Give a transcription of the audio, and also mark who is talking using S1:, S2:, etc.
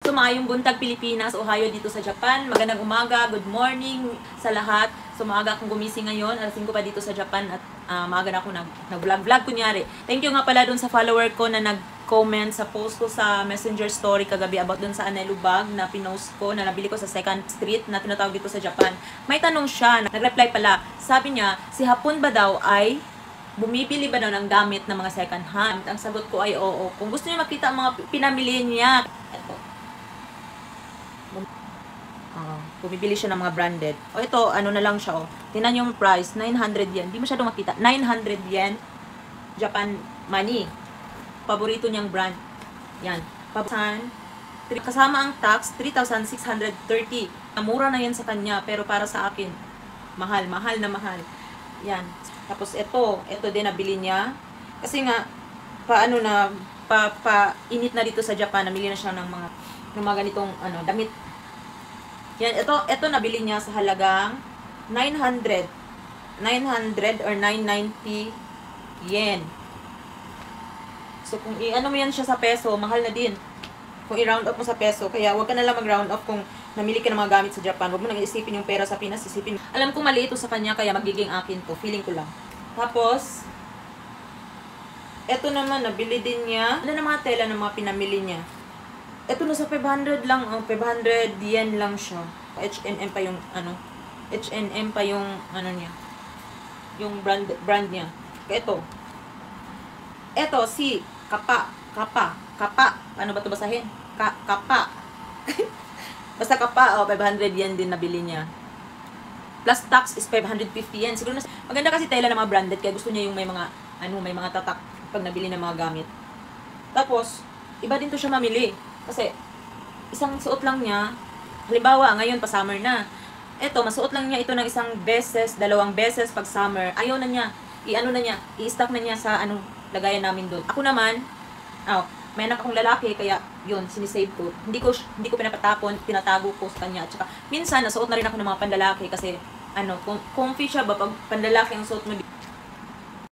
S1: So, maayong buntag Pilipinas, Ohio dito sa Japan. Magandang umaga, good morning sa lahat. So, maaga akong gumising ngayon. Alas 5 pa dito sa Japan at maaga na ako nag-vlog kunyari. Thank you nga pala dun sa follower ko na nag-comment sa post ko sa Messenger story kagabi about dun sa Anelu bag na pinost ko, na nabili ko sa 2nd Street na tinatawag dito sa Japan. May tanong siya, nag-reply pala. Sabi niya, si Hapon ba daw ay bumibili ba daw ng gamit na mga second hand? Ang sagot ko ay oo. Kung gusto niyo makita ang mga pinamili niya, ito. Bumibili siya ng mga branded. O ito, ano na lang siya, tingnan yung price, 900 yen. Hindi masyadong makita. 900 yen, Japan money. Paborito niyang brand. Yan. Kasama ang tax, 3,630. Mura na yan sa kanya, pero para sa akin, mahal na mahal. Yan. Tapos ito din nabili niya. Kasi nga, init na dito sa Japan, namili na siya ng mga ganitong damit. Yan, ito nabili niya sa halagang 900 or 990 yen. So, kung i-ano mo yan siya sa peso, mahal na din. Kung i-round up mo sa peso, kaya wag ka na lang mag-round up kung namili ka ng mga gamit sa Japan. Huwag mo nang isipin yung pera sa Pinas, isipin. Alam ko mali ito sa kanya, kaya magiging akin to. Feeling ko lang. Tapos, ito naman, nabili din niya. Ano na mga tela ng mga pinamili niya? Ito na sa 500 lang, 500 yen lang siya. H&M pa yung, H&M pa yung, niya. Yung brand niya. Ito. Ito, si Kapa. Ano ba ito basahin? Kapa. Basta Kapa, 500 yen din nabili niya. Plus tax is 550 yen. Siguro na, maganda kasi tela ng mga branded, kaya gusto niya yung may mga tatak pag nabili ng mga gamit. Tapos, iba din to siya mamili. Kasi, isang suot lang niya, halimbawa, ngayon pa summer na. Ito, masuot lang niya ito ng isang beses, 2 beses pag summer. Ayaw na niya, i-stock na niya sa lagayan namin doon. Ako naman, may anak akong lalaki, kaya yun, sinisave ko. Hindi ko pinapatapon, tinatago ko sa kanya. At saka, minsan, nasuot na rin ako ng mga panlalaki kasi, comfy siya ba, pag panlalaki ang suot mo.